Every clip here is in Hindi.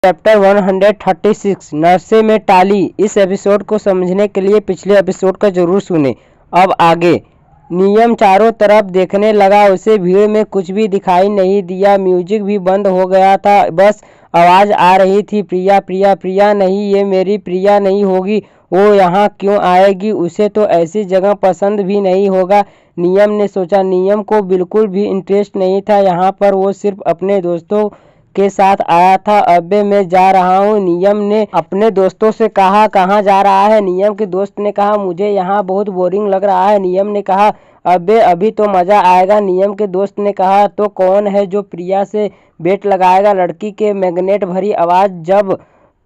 चैप्टर 136 नरसे में टाली। इस एपिसोड को समझने के लिए पिछले एपिसोड का जरूर सुने। अब आगे। नियम चारों तरफ देखने लगा। उसे भीड़ में कुछ भी दिखाई नहीं दिया। म्यूजिक भी बंद हो गया था। बस आवाज़ आ रही थी, प्रिया प्रिया प्रिया नहीं, ये मेरी प्रिया नहीं होगी। वो यहाँ क्यों आएगी? उसे तो ऐसी जगह पसंद भी नहीं होगा। नियम ने सोचा। नियम को बिल्कुल भी इंटरेस्ट नहीं था यहाँ पर। वो सिर्फ अपने दोस्तों के साथ आया था। अबे मैं जा रहा हूँ, नियम ने अपने दोस्तों से कहा। कहाँ जा रहा है? नियम के दोस्त ने कहा, मुझे यहाँ बहुत बोरिंग लग रहा है। नियम ने कहा, अबे अभी तो मज़ा आएगा। नियम के दोस्त ने कहा, तो कौन है जो प्रिया से बेट लगाएगा? लड़की के मैग्नेट भरी आवाज़ जब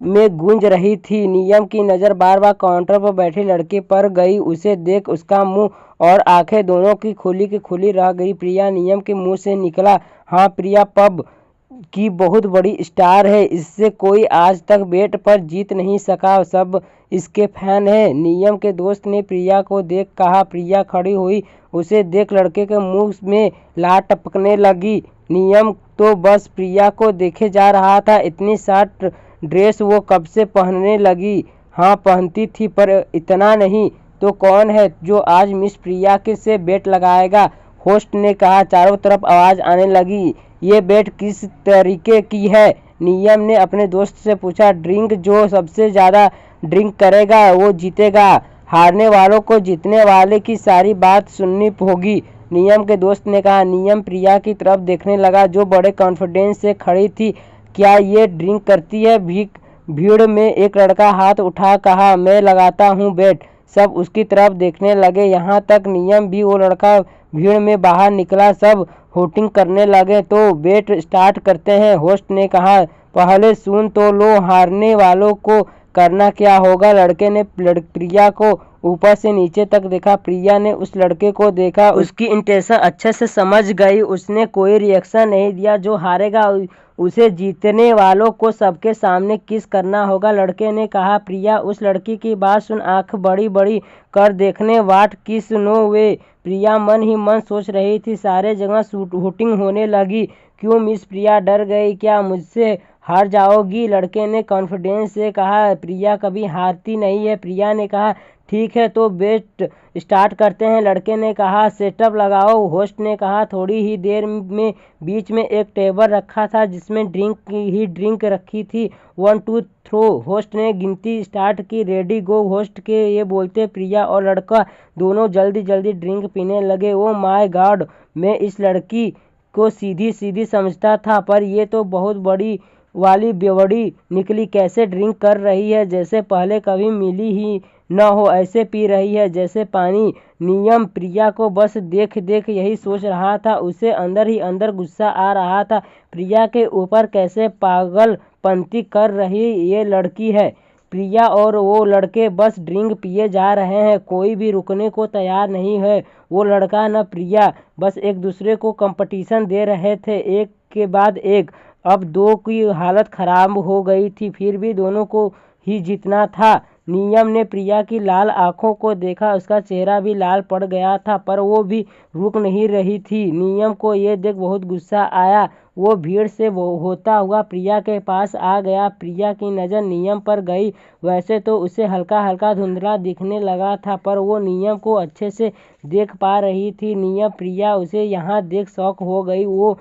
में गूंज रही थी। नियम की नज़र बार बार काउंटर पर बैठी लड़की पर गई। उसे देख उसका मुंह और आंखें दोनों की खुली रह गई। प्रिया। नियम के मुंह से निकला। हाँ, प्रिया पब की बहुत बड़ी स्टार है। इससे कोई आज तक बेट पर जीत नहीं सका। सब इसके फैन हैं। नियम के दोस्त ने प्रिया को देख कहा। प्रिया खड़ी हुई। उसे देख लड़के के मुंह में लार टपकने लगी। नियम तो बस प्रिया को देखे जा रहा था। इतनी शॉर्ट ड्रेस वो कब से पहनने लगी? हाँ, पहनती थी पर इतना नहीं। तो कौन है जो आज मिस प्रिया के से बेट लगाएगा? होस्ट ने कहा। चारों तरफ आवाज़ आने लगी। ये बेट किस तरीके की है? नियम ने अपने दोस्त से पूछा। ड्रिंक, जो सबसे ज़्यादा ड्रिंक करेगा वो जीतेगा। हारने वालों को जीतने वाले की सारी बात सुननी होगी, नियम के दोस्त ने कहा। नियम प्रिया की तरफ देखने लगा जो बड़े कॉन्फिडेंस से खड़ी थी। क्या ये ड्रिंक करती है? भीड़ में एक लड़का हाथ उठा कहा, मैं लगाता हूँ बेट। सब उसकी तरफ देखने लगे, यहाँ तक नियम भी। वो लड़का भीड़ में बाहर निकला। सब होटिंग करने लगे। तो बेट स्टार्ट करते हैं, होस्ट ने कहा। पहले सुन तो लो, हारने वालों को करना क्या होगा? लड़के ने प्रिया को ऊपर से नीचे तक देखा। प्रिया ने उस लड़के को देखा। उसकी इंटेंशन अच्छे से समझ गई। उसने कोई रिएक्शन नहीं दिया। जो हारेगा उसे जीतने वालों को सबके सामने किस करना होगा, लड़के ने कहा। प्रिया उस लड़की की बात सुन आंख बड़ी बड़ी कर देखने, वाट किस, नो वे। प्रिया मन ही मन सोच रही थी। सारे जगह शूटिंग होने लगी। क्यों मिस प्रिया डर गई? क्या मुझसे हार जाओगी? लड़के ने कॉन्फिडेंस से कहा। प्रिया कभी हारती नहीं है। प्रिया ने कहा, ठीक है तो बेट स्टार्ट करते हैं, लड़के ने कहा। सेटअप लगाओ, होस्ट ने कहा। थोड़ी ही देर में बीच में एक टेबल रखा था जिसमें ड्रिंक रखी थी। 1 2 थ्रो, होस्ट ने गिनती स्टार्ट की। रेडी गो। होस्ट के ये बोलते प्रिया और लड़का दोनों जल्दी जल्दी ड्रिंक पीने लगे। ओ माय गॉड, मैं इस लड़की को सीधी सीधी समझता था पर ये तो बहुत बड़ी वाली बेवड़ी निकली। कैसे ड्रिंक कर रही है, जैसे पहले कभी मिली ही न हो। ऐसे पी रही है जैसे पानी। नियम प्रिया को बस देख देख यही सोच रहा था। उसे अंदर ही अंदर गुस्सा आ रहा था। प्रिया के ऊपर कैसे पागलपंती कर रही ये लड़की है। प्रिया और वो लड़के बस ड्रिंक पिए जा रहे हैं। कोई भी रुकने को तैयार नहीं है। वो लड़का न प्रिया बस एक दूसरे को कंपटीशन दे रहे थे, एक के बाद एक। अब दो की हालत खराब हो गई थी, फिर भी दोनों को ही जीतना था। नियम ने प्रिया की लाल आंखों को देखा। उसका चेहरा भी लाल पड़ गया था पर वो भी रुक नहीं रही थी। नियम को ये देख बहुत गुस्सा आया। वो भीड़ से होता हुआ प्रिया के पास आ गया। प्रिया की नज़र नियम पर गई। वैसे तो उसे हल्का हल्का धुंधला दिखने लगा था पर वो नियम को अच्छे से देख पा रही थी। नियम प्रिया उसे यहाँ देख शॉक हो गई। वो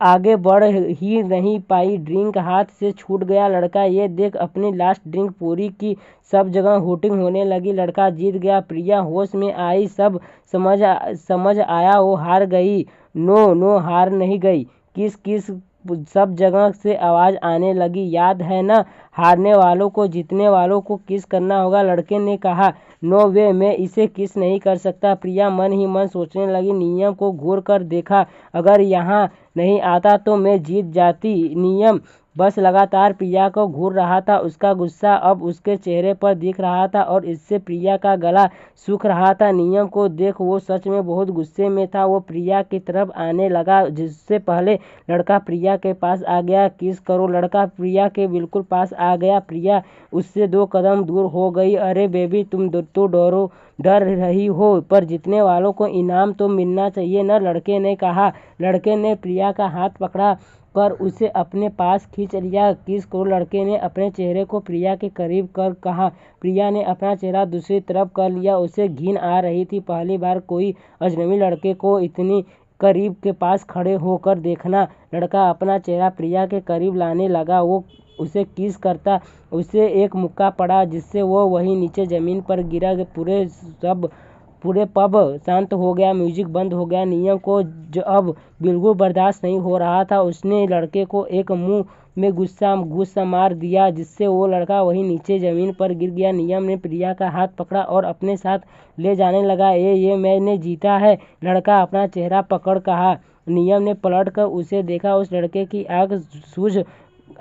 आगे बढ़ ही नहीं पाई। ड्रिंक हाथ से छूट गया। लड़का ये देख अपनी लास्ट ड्रिंक पूरी की। सब जगह हुटिंग होने लगी। लड़का जीत गया। प्रिया होश में आई। सब समझ आया वो हार गई। नो नो, हार नहीं गई। किस किस, सब जगह से आवाज़ आने लगी। याद है ना, हारने वालों को जीतने वालों को किस करना होगा, लड़के ने कहा। नो वे, मैं इसे किस नहीं कर सकता। प्रिया मन ही मन सोचने लगी। नियम को घूर कर देखा। अगर यहाँ नहीं आता तो मैं जीत जाती। नियम बस लगातार प्रिया को घूर रहा था। उसका गुस्सा अब उसके चेहरे पर दिख रहा था और इससे प्रिया का गला सूख रहा था। नियम को देख वो सच में बहुत गुस्से में था। वो प्रिया की तरफ आने लगा। जिससे पहले लड़का प्रिया के पास आ गया। किस करो, लड़का प्रिया के बिल्कुल पास आ गया। प्रिया उससे 2 कदम दूर हो गई। अरे बेबी, तुम तो डर रही हो पर जीतने वालों को इनाम तो मिलना चाहिए ना, लड़के ने कहा। लड़के ने प्रिया का हाथ पकड़ा। कर उसे अपने पास खींच लिया। किस को लड़के ने अपने चेहरे को प्रिया के करीब कर कहा। प्रिया ने अपना चेहरा दूसरी तरफ कर लिया। उसे घिन आ रही थी। पहली बार कोई अजनबी लड़के को इतनी करीब के पास खड़े होकर देखना। लड़का अपना चेहरा प्रिया के करीब लाने लगा। वो उसे किस करता। उसे एक मुक्का पड़ा जिससे वो वहीं नीचे जमीन पर गिरा। पूरे पब शांत हो गया। म्यूजिक बंद हो गया। नियम को अब बिल्कुल बर्दाश्त नहीं हो रहा था। उसने लड़के को एक मुंह में गुस्सा मार दिया जिससे वो लड़का वहीं नीचे जमीन पर गिर गया। नियम ने प्रिया का हाथ पकड़ा और अपने साथ ले जाने लगा। ये मैंने जीता है, लड़का अपना चेहरा पकड़ कहा। नियम ने पलट कर उसे देखा। उस लड़के की आंख सूज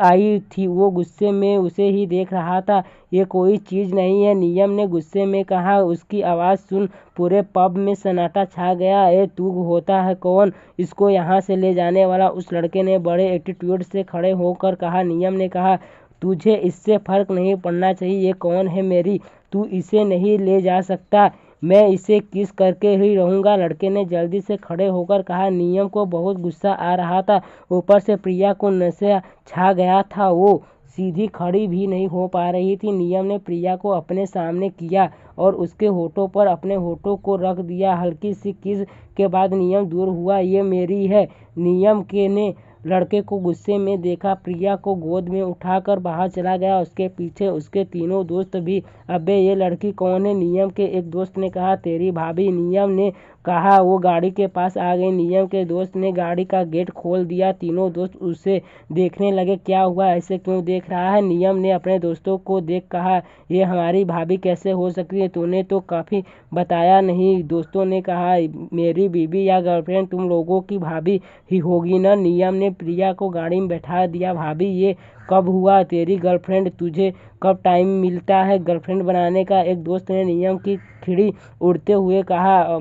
आई थी। वो गुस्से में उसे ही देख रहा था। ये कोई चीज़ नहीं है, नियम ने गुस्से में कहा। उसकी आवाज़ सुन पूरे पब में सन्नाटा छा गया। तू होता है कौन इसको यहाँ से ले जाने वाला? उस लड़के ने बड़े एटीट्यूड से खड़े होकर कहा। नियम ने कहा, तुझे इससे फर्क नहीं पड़ना चाहिए ये कौन है मेरी। तू इसे नहीं ले जा सकता। मैं इसे किस करके ही रहूँगा। लड़के ने जल्दी से खड़े होकर कहा। नियम को बहुत गुस्सा आ रहा था। ऊपर से प्रिया को नशा छा गया था। वो सीधी खड़ी भी नहीं हो पा रही थी। नियम ने प्रिया को अपने सामने किया और उसके होठों पर अपने होठों को रख दिया। हल्की सी किस के बाद नियम दूर हुआ। ये मेरी है। नियम के ने लड़के को गुस्से में देखा। प्रिया को गोद में उठाकर बाहर चला गया। उसके पीछे उसके तीनों दोस्त भी। अबे ये लड़की कौन है? नियम के एक दोस्त ने कहा। तेरी भाभी, नियम ने कहा। वो गाड़ी के पास आ गई। नियम के दोस्त ने गाड़ी का गेट खोल दिया। तीनों दोस्त उसे देखने लगे। क्या हुआ, ऐसे क्यों देख रहा है? नियम ने अपने दोस्तों को देख कहा। ये हमारी भाभी कैसे हो सकती है? तूने तो काफ़ी बताया नहीं। दोस्तों ने कहा, मेरी बीवी या गर्लफ्रेंड तुम लोगों की भाभी ही होगी ना। नियम ने प्रिया को गाड़ी में बैठा दिया। भाभी ये कब हुआ? तेरी गर्लफ्रेंड, तुझे कब टाइम मिलता है गर्लफ्रेंड बनाने का? एक दोस्त ने नियम की खिड़ी उड़ते हुए कहा।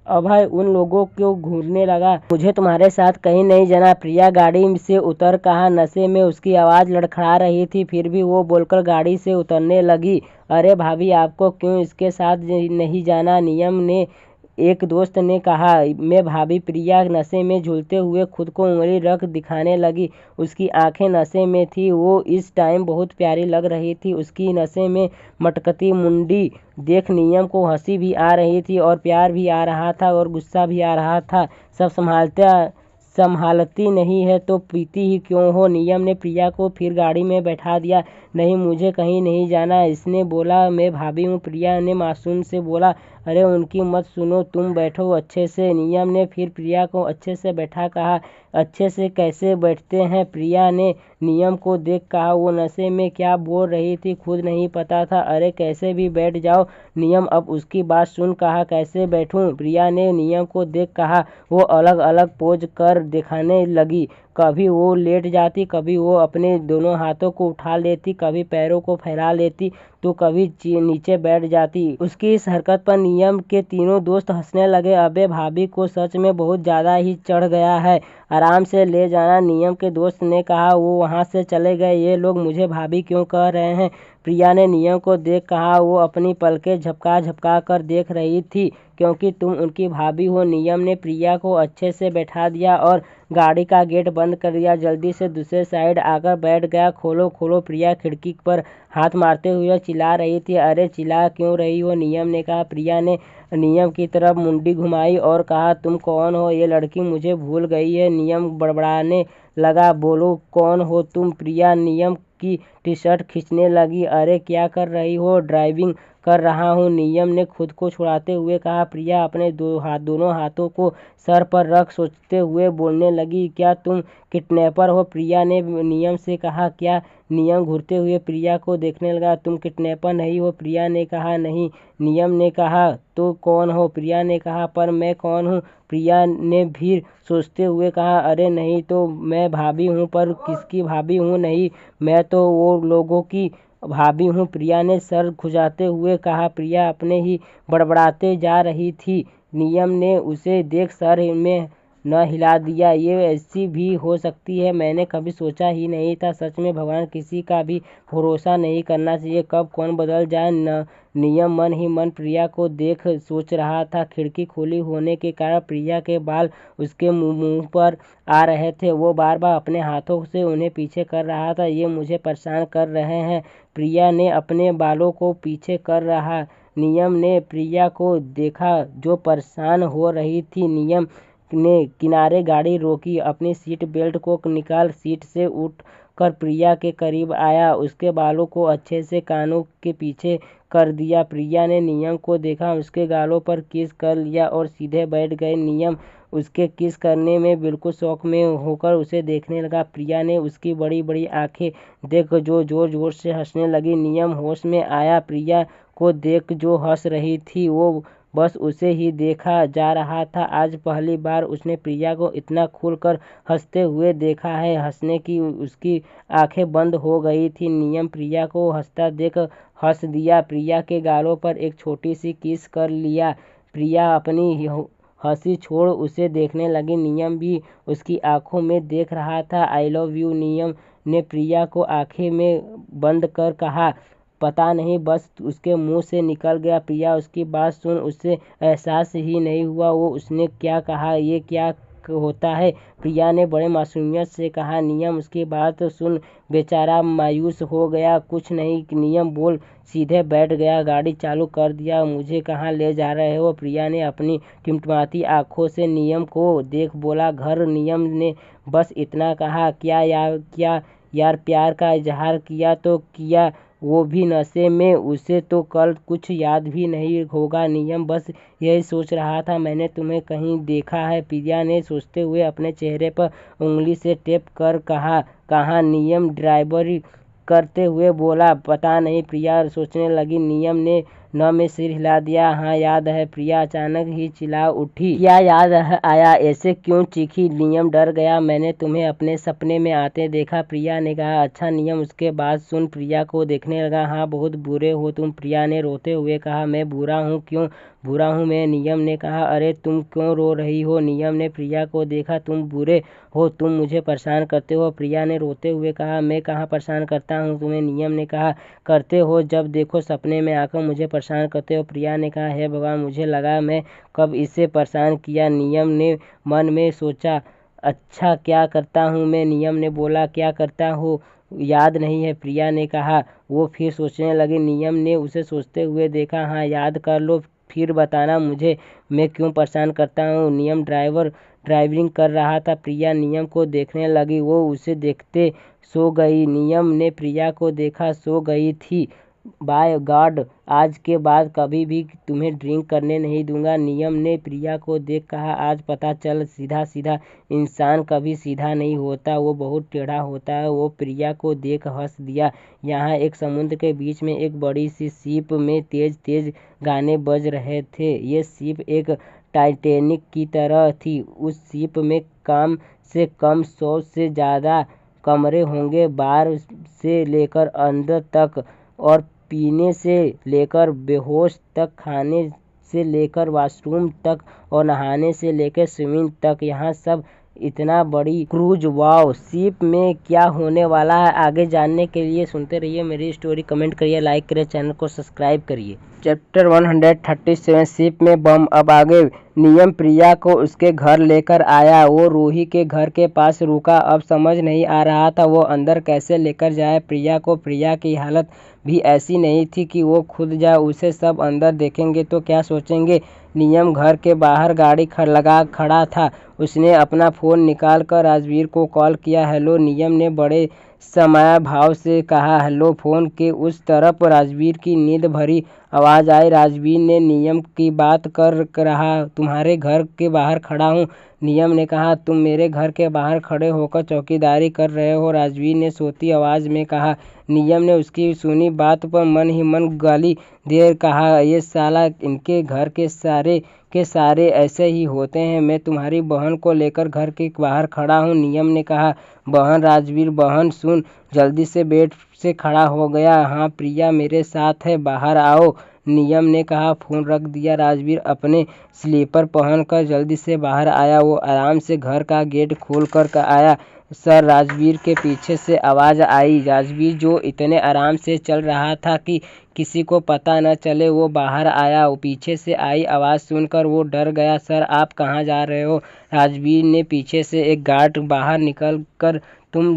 अभय उन लोगों को घूरने लगा। मुझे तुम्हारे साथ कहीं नहीं जाना। प्रिया गाड़ी से उतर कहा। नशे में उसकी आवाज़ लड़खड़ा रही थी, फिर भी वो बोलकर गाड़ी से उतरने लगी। अरे भाभी, आपको क्यों इसके साथ नहीं जाना? नियम ने एक दोस्त ने कहा। मैं भाभी। प्रिया नशे में झूलते हुए खुद को उंगली रख दिखाने लगी। उसकी आंखें नशे में थी। वो इस टाइम बहुत प्यारी लग रही थी। उसकी नशे में मटकती मुंडी देख नियम को हंसी भी आ रही थी और प्यार भी आ रहा था और गुस्सा भी आ रहा था। सब संभालती नहीं है तो पीती ही क्यों हो? नियम ने प्रिया को फिर गाड़ी में बैठा दिया। नहीं, मुझे कहीं नहीं जाना, इसने बोला। मैं भाभी हूँ, प्रिया ने मासूम से बोला। अरे उनकी मत सुनो, तुम बैठो अच्छे से। नियम ने फिर प्रिया को अच्छे से बैठा कहा। अच्छे से कैसे बैठते हैं? प्रिया ने नियम को देख कहा। वो नशे में क्या बोल रही थी खुद नहीं पता था। अरे कैसे भी बैठ जाओ। नियम अब उसकी बात सुन कहा। कैसे बैठूं? प्रिया ने नियम को देख कहा। वो अलग अलग पोज कर दिखाने लगी। कभी वो लेट जाती, कभी वो अपने दोनों हाथों को उठा लेती, कभी पैरों को फैला लेती तो कभी नीचे बैठ जाती। उसकी इस हरकत पर नियम के तीनों दोस्त हंसने लगे। अबे भाभी को सच में बहुत ज़्यादा ही चढ़ गया है, आराम से ले जाना, नियम के दोस्त ने कहा। वो वहाँ से चले गए। ये लोग मुझे भाभी क्यों कह रहे हैं? प्रिया ने नियम को देख कहा। वो अपनी पलकें झपका कर देख रही थी क्योंकि तुम उनकी भाभी हो। नियम ने प्रिया को अच्छे से बैठा दिया और गाड़ी का गेट बंद कर दिया। जल्दी से दूसरे साइड आकर बैठ गया। खोलो खोलो। प्रिया खिड़की पर हाथ मारते हुए चिल्ला रही थी। अरे चिल्ला क्यों रही हो? नियम ने कहा। प्रिया ने नियम की तरफ मुंडी घुमाई और कहा, तुम कौन हो? ये लड़की मुझे भूल गई है। नियम बड़बड़ाने लगा। बोलो कौन हो तुम? प्रिया नियम की टी शर्ट खींचने लगी। अरे क्या कर रही हो? ड्राइविंग कर रहा हूँ, नियम ने खुद को छुड़ाते हुए कहा। प्रिया अपने दोनों हाथों को सर पर रख सोचते हुए बोलने लगी। क्या तुम किडनैपर हो? प्रिया ने नियम से कहा। क्या? नियम घूरते हुए प्रिया को देखने लगा। तुम किडनैपर नहीं हो? प्रिया ने कहा। नहीं। नियम ने कहा। तो कौन हो? प्रिया ने कहा। पर मैं कौन हूँ? प्रिया ने भी सोचते हुए कहा। अरे नहीं तो मैं भाभी हूँ, पर किसकी भाभी हूँ? नहीं, मैं तो वो लोगों की भाभी हूँ, प्रिया ने सर खुजाते हुए कहा। प्रिया अपने ही बड़बड़ाते जा रही थी। नियम ने उसे देख सर में न हिला दिया। ये ऐसी भी हो सकती है, मैंने कभी सोचा ही नहीं था। सच में भगवान, किसी का भी भरोसा नहीं करना चाहिए, कब कौन बदल जाए। नियम मन ही मन प्रिया को देख सोच रहा था। खिड़की खुली होने के कारण प्रिया के बाल उसके मुंह पर आ रहे थे। वो बार बार अपने हाथों से उन्हें पीछे कर रहा था। ये मुझे परेशान कर रहे हैं। प्रिया ने अपने बालों को पीछे कर रहा। नियम ने प्रिया को देखा जो परेशान हो रही थी। नियम ने किनारे गाड़ी रोकी, अपनी सीट बेल्ट को निकाल सीट से उठ कर प्रिया के करीब आया। उसके बालों को अच्छे से कानों के पीछे कर दिया। प्रिया ने नियम को देखा, उसके गालों पर किस कर लिया और सीधे बैठ गए। नियम उसके किस करने में बिल्कुल शौक में होकर उसे देखने लगा। प्रिया ने उसकी बड़ी बड़ी आंखें देख जो जोर जोर से हंसने लगी। नियम होश में आया। प्रिया को देख जो हंस रही थी वो बस उसे ही देखा जा रहा था। आज पहली बार उसने प्रिया को इतना खुलकर हंसते हुए देखा है। हंसने की उसकी आंखें बंद हो गई थी। नियम प्रिया को हंसता देख हंस दिया। प्रिया के गालों पर एक छोटी सी किस कर लिया। प्रिया अपनी हंसी छोड़ उसे देखने लगी। नियम भी उसकी आंखों में देख रहा था। आई लव यू, नियम ने प्रिया को आंखें में बंद कर कहा। पता नहीं बस उसके मुंह से निकल गया। प्रिया उसकी बात सुन उसे एहसास ही नहीं हुआ वो उसने क्या कहा। ये क्या होता है, प्रिया ने बड़े मासूमियत से कहा। नियम उसकी बात सुन बेचारा मायूस हो गया। कुछ नहीं, नियम बोल सीधे बैठ गया। गाड़ी चालू कर दिया। मुझे कहाँ ले जा रहे हो, प्रिया ने अपनी टिमटिमाती आंखों से नियम को देख बोला। घर, नियम ने बस इतना कहा। क्या यार प्यार का इजहार किया तो किया, वो भी नशे में। उसे तो कल कुछ याद भी नहीं होगा। नियम बस यही सोच रहा था, मैंने तुम्हें कहीं देखा है, प्रिया ने सोचते हुए अपने चेहरे पर उंगली से टेप कर कहा। कहाँ, नियम ड्राइवरी करते हुए बोला। पता नहीं, प्रिया सोचने लगी। नियम ने न में सिर हिला दिया। हाँ याद है, प्रिया अचानक ही चिल्ला उठी। क्या याद आया, ऐसे क्यों चीखी। नियम डर गया। मैंने तुम्हें अपने सपने में आते देखा, प्रिया ने कहा। अच्छा, नियम उसके बाद सुन प्रिया को देखने लगा। हाँ बहुत बुरे हो तुम, प्रिया ने रोते हुए कहा। मैं बुरा हूँ, क्यों बुरा हूँ मैं, नियम ने कहा। अरे तुम क्यों रो रही हो, नियम ने प्रिया को देखा। तुम बुरे हो, तुम मुझे परेशान करते हो, प्रिया ने रोते हुए कहा। मैं कहाँ परेशान करता हूँ तुम्हें, नियम ने कहा। करते हो, जब देखो सपने में आकर मुझे परेशान करते हो, प्रिया ने कहा। हे भगवान, मुझे लगा मैं कब इसे परेशान किया, नियम ने मन में सोचा। अच्छा क्या करता हूँ मैं, नियम ने बोला। क्या करता हो याद नहीं है, प्रिया ने कहा। वो फिर सोचने लगी। नियम ने उसे सोचते हुए देखा। हाँ याद कर लो, फिर बताना मुझे मैं क्यों परेशान करता हूँ। नियम ड्राइविंग कर रहा था। प्रिया नियम को देखने लगी। वो उसे देखते सो गई। नियम ने प्रिया को देखा, सो गई थी। बाय गॉड, आज के बाद कभी भी तुम्हें ड्रिंक करने नहीं दूंगा, नियम ने प्रिया को देख कहा। आज पता चल, सीधा सीधा इंसान कभी सीधा नहीं होता, वो बहुत टेढ़ा होता है। वो प्रिया को देख हंस दिया। यहाँ एक समुद्र के बीच में एक बड़ी सी शिप में तेज तेज गाने बज रहे थे। ये शिप एक टाइटैनिक की तरह थी। उस शिप में कम से कम 100 से ज़्यादा कमरे होंगे, बार से लेकर अंदर तक और पीने से लेकर बेहोश तक, खाने से लेकर वॉशरूम तक और नहाने से लेकर स्विमिंग तक, यहाँ सब इतना बड़ी क्रूज। वाओ, शिप में क्या होने वाला है, आगे जानने के लिए सुनते रहिए मेरी स्टोरी। कमेंट करिए, लाइक करिए, चैनल को सब्सक्राइब करिए। चैप्टर 137, शिप में बम। अब आगे। नियम प्रिया को उसके घर लेकर आया। वो रूही के घर के पास रुका। अब समझ नहीं आ रहा था वो अंदर कैसे लेकर जाए प्रिया को। प्रिया की हालत भी ऐसी नहीं थी कि वो खुद जाए। उसे सब अंदर देखेंगे तो क्या सोचेंगे। नियम घर के बाहर गाड़ी लगा खड़ा था। उसने अपना फ़ोन निकाल कर राजवीर को कॉल किया। हेलो, नियम ने बड़े समय भाव से कहा। हेलो। फ़ोन के उस तरफ राजवीर की नींद भरी आवाज़ आई। राजवीर ने नियम की बात कर रहा, तुम्हारे घर के बाहर खड़ा हूँ। नियम ने कहा, तुम मेरे घर के बाहर खड़े होकर चौकीदारी कर रहे हो, राजवीर ने सोती आवाज़ में कहा। नियम ने उसकी सुनी बात पर मन ही मन गाली दे कहा, ये साला इनके घर के सारे ऐसे ही होते हैं। मैं तुम्हारी बहन को लेकर घर के बाहर खड़ा हूँ, नियम ने कहा। बहन, राजवीर बहन सुन, जल्दी से बेड से खड़ा हो गया। हाँ प्रिया मेरे साथ है, बाहर आओ, नियम ने कहा। फ़ोन रख दिया। राजवीर अपने स्लीपर पहनकर जल्दी से बाहर आया। वो आराम से घर का गेट खोल कर आया। सर, राजवीर के पीछे से आवाज़ आई। राजवीर, जो इतने आराम से चल रहा था कि किसी को पता न चले, वो बाहर आया। पीछे से आई आवाज़ सुनकर वो डर गया। सर, आप कहाँ जा रहे हो? राजवीर ने पीछे से एक गार्ड बाहर निकल कर तुम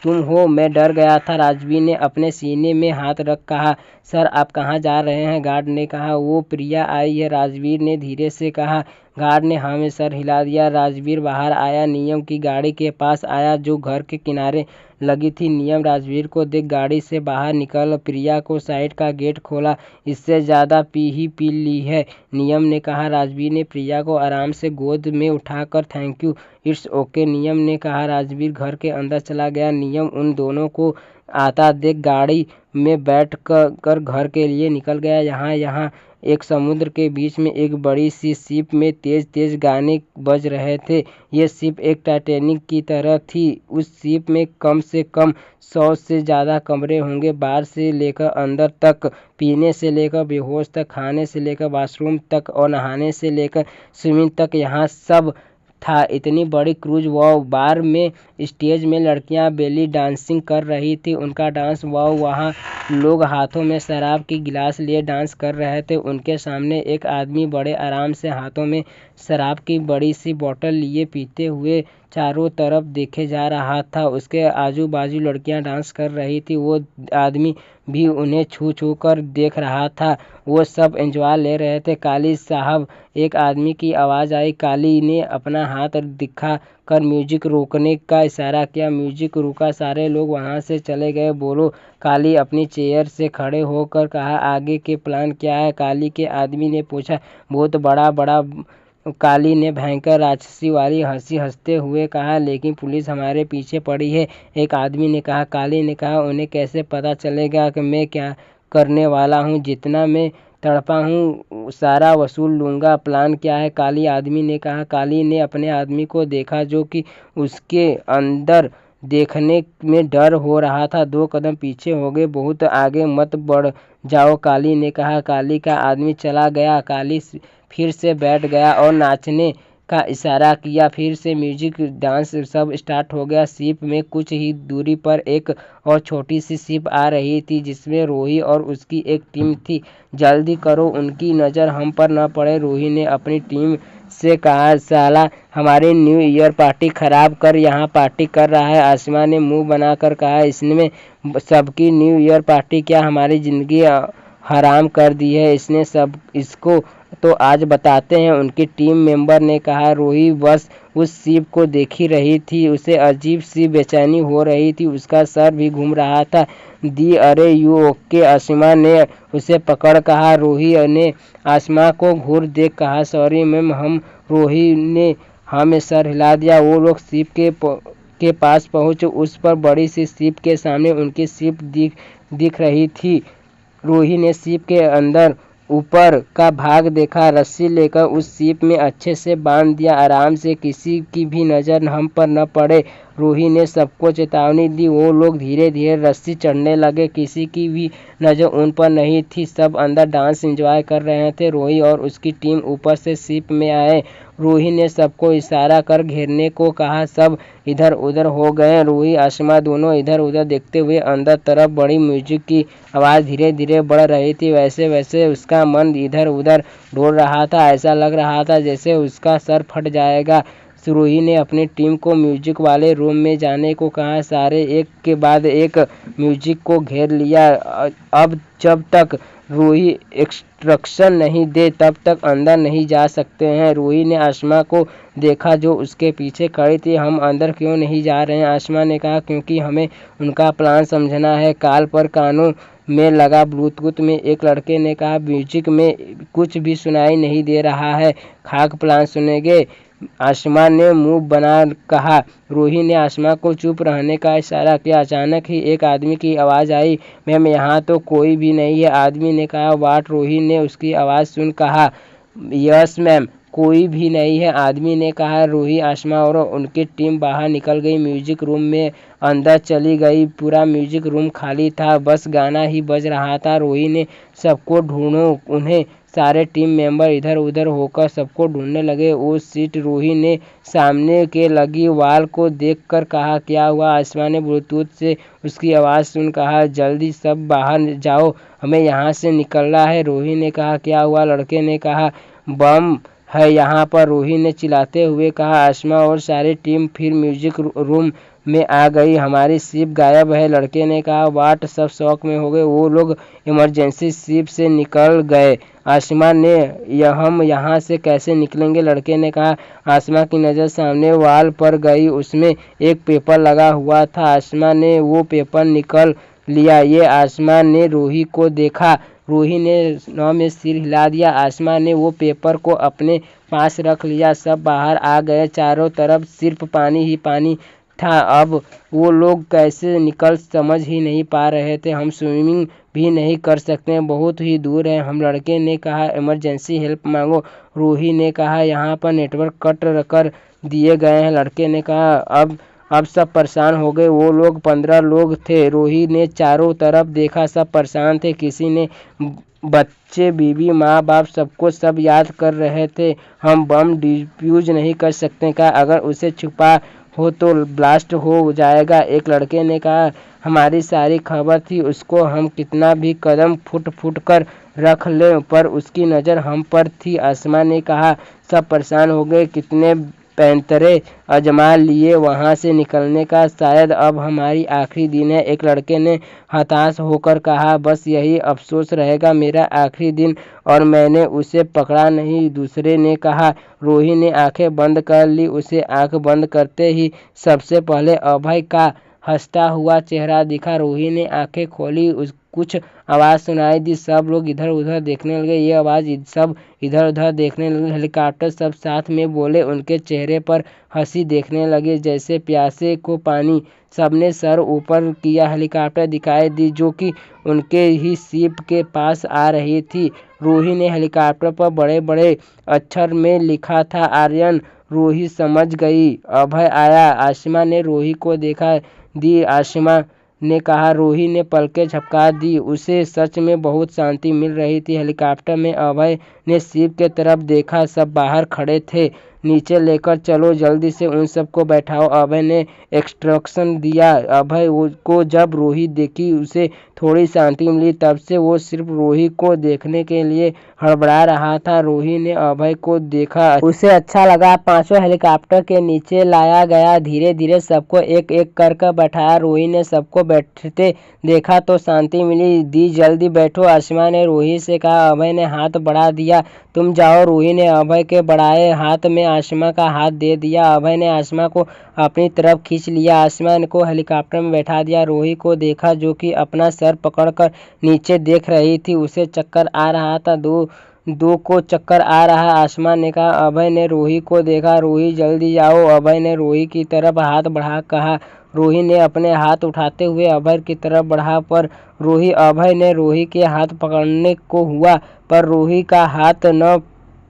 हो? मैं डर गया था। राजवीर ने अपने सीने में हाथ रख कहा। सर, आप कहाँ जा रहे हैं? गार्ड ने कहा। वो प्रिया आई है, राजवीर ने धीरे से कहा। गार्ड ने हाँ में सर हिला दिया। राजवीर बाहर आया, नियम की गाड़ी के पास आया जो घर के किनारे लगी थी। नियम राजवीर को देख गाड़ी से बाहर निकल प्रिया को साइड का गेट खोला। इससे ज़्यादा पी ली है, नियम ने कहा। राजवीर ने प्रिया को आराम से गोद में उठाकर थैंक यू, इट्स ओके, नियम ने कहा। राजवीर घर के अंदर चला गया। नियम उन दोनों को आता देख गाड़ी में बैठ कर घर के लिए निकल गया। यहाँ एक समुद्र के बीच में एक बड़ी सी शिप में तेज तेज गाने बज रहे थे। ये शिप एक टाइटैनिक की तरह थी। उस शिप में कम से कम 100 से ज़्यादा कमरे होंगे, बाहर से लेकर अंदर तक, पीने से लेकर बेहोश तक, खाने से लेकर बाथरूम तक और नहाने से लेकर स्विमिंग तक, यहाँ सब था। इतनी बड़ी क्रूज वाव। बार में स्टेज में लड़कियां बेली डांसिंग कर रही थी। उनका डांस वाव। वहाँ लोग हाथों में शराब की गिलास लिए डांस कर रहे थे। उनके सामने एक आदमी बड़े आराम से हाथों में शराब की बड़ी सी बोतल लिए पीते हुए चारों तरफ देखे जा रहा था। उसके आजू बाजू लड़कियां डांस कर रही थी। वो आदमी भी उन्हें छू छू कर देख रहा था। वो सब एंजॉय ले रहे थे। काली साहब, एक आदमी की आवाज़ आई। काली ने अपना हाथ दिखा कर म्यूजिक रोकने का इशारा किया। म्यूजिक रुका। सारे लोग वहाँ से चले गए। बोलो, काली अपनी चेयर से खड़े होकर कहा। आगे के प्लान क्या है? काली के आदमी ने पूछा। बहुत बड़ा। काली ने भयंकर राक्षसी वाली हंसी हंसते हुए कहा। लेकिन पुलिस हमारे पीछे पड़ी है, एक आदमी ने कहा। काली ने कहा, उन्हें कैसे पता चलेगा कि मैं क्या करने वाला हूँ? जितना मैं तड़पा हूँ सारा वसूल लूँगा। प्लान क्या है? काली आदमी ने कहा। काली ने अपने आदमी को देखा जो कि उसके अंदर देखने में डर हो रहा था। 2 कदम पीछे हो गए। बहुत आगे मत बढ़ जाओ, काली ने कहा। काली का आदमी चला गया। काली फिर से बैठ गया और नाचने का इशारा किया। फिर से म्यूजिक डांस सब स्टार्ट हो गया। शिप में कुछ ही दूरी पर एक और छोटी सी शिप आ रही थी जिसमें रोही और उसकी एक टीम थी। जल्दी करो, उनकी नज़र हम पर न पड़े, रोही ने अपनी टीम से कहा। साला हमारी न्यू ईयर पार्टी खराब कर यहाँ पार्टी कर रहा है। आसमा ने मुंह बनाकर कहा। इसने सबकी न्यू ईयर पार्टी क्या हमारी ज़िंदगी हराम कर दी है? इसको तो आज बताते हैं, उनकी टीम मेंबर ने कहा। रोही बस उस शिप को देख ही रही थी। उसे अजीब सी बेचैनी हो रही थी। उसका सर भी घूम रहा था। दी अरे यू ओके? आसमा ने उसे पकड़ कहा। रोही ने आसमा को घूर देख कहा, सॉरी मैम, हम। रोही ने हाँ में सर हिला दिया। वो लोग शिप के पास पहुँचे। उस पर बड़ी सी शिप के सामने उनकी शिप दिख रही थी। रोही ने शिप के अंदर ऊपर का भाग देखा। रस्सी लेकर उस शिप में अच्छे से बांध दिया, आराम से, किसी की भी नज़र हम पर न पड़े। रोही ने सबको चेतावनी दी। वो लोग धीरे धीरे रस्सी चढ़ने लगे। किसी की भी नज़र उन पर नहीं थी। सब अंदर डांस एंजॉय कर रहे थे। रोही और उसकी टीम ऊपर से शिप में आए। रोही ने सबको इशारा कर घेरने को कहा। सब इधर उधर हो गए। रोही आसमा दोनों इधर उधर देखते हुए अंदर तरफ बढ़ी। म्यूजिक की आवाज़ धीरे धीरे बढ़ रही थी। वैसे वैसे उसका मन इधर उधर डोल रहा था। ऐसा लग रहा था जैसे उसका सर फट जाएगा। रोही ने अपनी टीम को म्यूजिक वाले रूम में जाने को कहा। सारे एक के बाद एक म्यूजिक को घेर लिया। अब जब तक रोही इंस्ट्रक्शन नहीं दे तब तक अंदर नहीं जा सकते हैं। रोही ने आसमा को देखा जो उसके पीछे खड़ी थी। हम अंदर क्यों नहीं जा रहे हैं? आसमा ने कहा, क्योंकि हमें उनका प्लान समझना है। काल पर कानों में लगा ब्लूटूथ में एक लड़के ने कहा। म्यूजिक में कुछ भी सुनाई नहीं दे रहा है। खाक प्लान सुनेंगे? आसमा ने मुंह बना कहा। रोही ने आसमा को चुप रहने का इशारा किया। अचानक ही एक आदमी की आवाज़ आई। मैम, यहाँ तो कोई भी नहीं है, आदमी ने कहा। वाट? रोही ने उसकी आवाज़ सुन कहा। यस मैम, कोई भी नहीं है, आदमी ने कहा। रूही, आसमा और उनकी टीम बाहर निकल गई, म्यूजिक रूम में अंदर चली गई। पूरा म्यूजिक रूम खाली था, बस गाना ही बज रहा था। रूही ने सबको ढूंढो, उन्हें सारे टीम मेंबर इधर उधर होकर सबको ढूंढने लगे। वो सीट रूही ने सामने के लगी वॉल को देखकर कहा, क्या हुआ? आसमा ने ब्लूटूथ से उसकी आवाज़ सुन कहा, जल्दी सब बाहर जाओ, हमें यहाँ से निकलना है। रूही ने कहा, क्या हुआ? लड़के ने कहा, बम है यहाँ पर, रूही ने चिल्लाते हुए कहा। आसमा और सारी टीम फिर म्यूजिक रूम में आ गई। हमारी शिप गायब है, लड़के ने कहा। वाट, सब शौक में हो गए। वो लोग इमरजेंसी शिप से निकल गए। आसमा ने, हम यहाँ से कैसे निकलेंगे? लड़के ने कहा। आसमा की नज़र सामने वॉल पर गई, उसमें एक पेपर लगा हुआ था। आसमा ने वो पेपर निकल लिया। ये आसमा ने रूही को देखा। रूही ने नौ में सिर हिला दिया। आसमा ने वो पेपर को अपने पास रख लिया। सब बाहर आ गए, चारों तरफ सिर्फ पानी ही पानी था। अब वो लोग कैसे निकल समझ ही नहीं पा रहे थे। हम स्विमिंग भी नहीं कर सकते, बहुत ही दूर है हम। लड़के ने कहा, इमरजेंसी हेल्प मांगो। रूही ने कहा, यहाँ पर नेटवर्क कट कर दिए गए हैं। लड़के ने कहा, अब सब परेशान हो गए। वो लोग 15 लोग थे। रूही ने चारों तरफ देखा, सब परेशान थे। किसी ने बच्चे, बीवी, माँ बाप, सबको सब याद कर रहे थे। हम बम डिफ्यूज नहीं कर सकते क्या? अगर उसे छुपा हो तो ब्लास्ट हो जाएगा। एक लड़के ने कहा, हमारी सारी खबर थी, उसको हम कितना भी कदम फुट फुट कर रख ले, पर उसकी नज़र हम पर थी। आसमा ने कहा, सब परेशान हो गए, कितने पैंतरे आजमा लिए वहाँ से निकलने का, शायद अब हमारी आखिरी दिन है। एक लड़के ने हताश होकर कहा, बस यही अफसोस रहेगा, मेरा आखिरी दिन और मैंने उसे पकड़ा नहीं। दूसरे ने कहा। रूही ने आंखें बंद कर ली। उसे आंख बंद करते ही सबसे पहले अभय का हंसता हुआ चेहरा दिखा। रूही ने आंखें खोली, कुछ आवाज़ सुनाई दी। सब लोग इधर उधर देखने लगे। ये आवाज़ सब इधर उधर देखने लगे। हेलीकॉप्टर सब साथ में बोले। उनके चेहरे पर हंसी देखने लगे जैसे प्यासे को पानी। सबने सर ऊपर किया। हेलीकॉप्टर दिखाई दी जो कि उनके ही शिप के पास आ रही थी। रूही ने हेलीकॉप्टर पर बड़े बड़े अक्षर में लिखा था, आर्यन। रूही समझ गई, अभय आया। आसमा ने रूही को देखा दी। आसमा ने कहा। रूही ने पलकें झपका दी। उसे सच में बहुत शांति मिल रही थी। हेलीकॉप्टर में अभय ने शिप के तरफ देखा। सब बाहर खड़े थे। नीचे लेकर चलो, जल्दी से उन सबको बैठाओ, अभय ने इंस्ट्रक्शन दिया। अभय को जब रूही देखी, उसे थोड़ी शांति मिली। तब से वो सिर्फ रूही को देखने के लिए हड़बड़ा रहा था। रूही ने अभय को देखा, उसे अच्छा लगा। पांचों हेलीकॉप्टर के नीचे लाया गया। धीरे धीरे सबको एक एक कर बैठाया। रूही ने सबको बैठते देखा तो शांति मिली। दी, जल्दी बैठो, आसमा ने रूही से कहा। अभय ने हाथ बढ़ा दिया। तुम जाओ। रूही ने अभय के बढ़ाए हाथ में आसमा का हाथ दे दिया। अभय ने आसमा को अपनी तरफ खींच लिया। आसमा को हेलीकॉप्टर में बैठा दिया। रूही को देखा जो कि अपना सर पकड़कर नीचे देख रही थी। उसे चक्कर आ रहा था। दो को चक्कर आ रहा, आसमा ने कहा। अभय ने रूही को देखा। रूही, जल्दी जाओ, अभय ने रूही की तरफ हाथ बढ़ा कहा। रूही ने अपने हाथ उठाते हुए अभय की तरफ बढ़ा, पर अभय ने रूही के हाथ पकड़ने को हुआ, पर रूही का हाथ न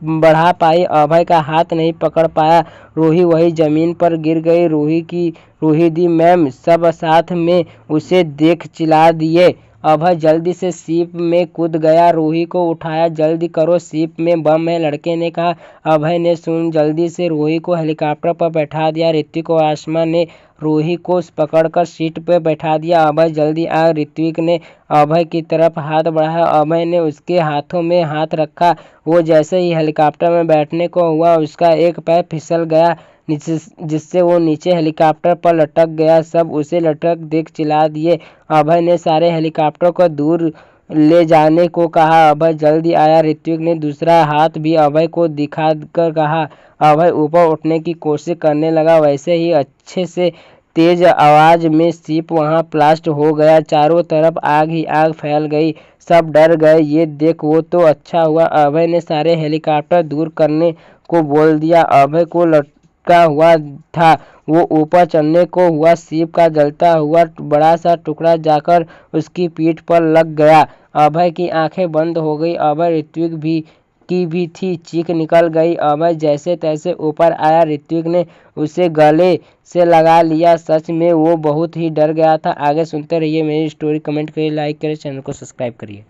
बढ़ा पाई। अभय का हाथ नहीं पकड़ पाया। रूही वही जमीन पर गिर गई। रूही दी, मैम। सब साथ में उसे देख चिल्ला दिए। अभय जल्दी से शिप में कूद गया। रूही को उठाया। जल्दी करो, शिप में बम है, लड़के ने कहा। अभय ने सुन जल्दी से रूही को हेलीकॉप्टर पर बैठा दिया। ऋत्विक और आसमा ने रूही को पकड़कर सीट पर बैठा दिया। अभय, जल्दी आ। ऋत्विक ने अभय की तरफ हाथ बढ़ाया। अभय ने उसके हाथों में हाथ रखा। वो जैसे ही हेलीकॉप्टर में बैठने को हुआ, उसका एक पैर फिसल गया, जिससे वो नीचे हेलीकॉप्टर पर लटक गया। सब उसे लटक देख चिल्ला दिए। अभय ने सारे हेलीकॉप्टर को दूर ले जाने को कहा। अभय जल्दी आया। ऋत्विक ने दूसरा हाथ भी अभय को दिखाकर कहा। अभय ऊपर उठने की कोशिश करने लगा। वैसे ही अच्छे से तेज आवाज में शिप वहां ब्लास्ट हो गया। चारों तरफ आग ही आग फैल गई। सब डर गए। ये देख, वो तो अच्छा हुआ अभय ने सारे हेलीकॉप्टर दूर करने को बोल दिया। अभय को लटका हुआ था, वो ऊपर चढ़ने को हुआ। शिप का जलता हुआ बड़ा सा टुकड़ा जाकर उसकी पीठ पर लग गया। अभय की आंखें बंद हो गई। अभय, ऋत्विक भी की भी थी। चीख निकल गई। अभय जैसे तैसे ऊपर आया। ऋत्विक ने उसे गले से लगा लिया। सच में वो बहुत ही डर गया था। आगे सुनते रहिए मेरी स्टोरी। कमेंट करिए, लाइक करिए, चैनल को सब्सक्राइब करिए।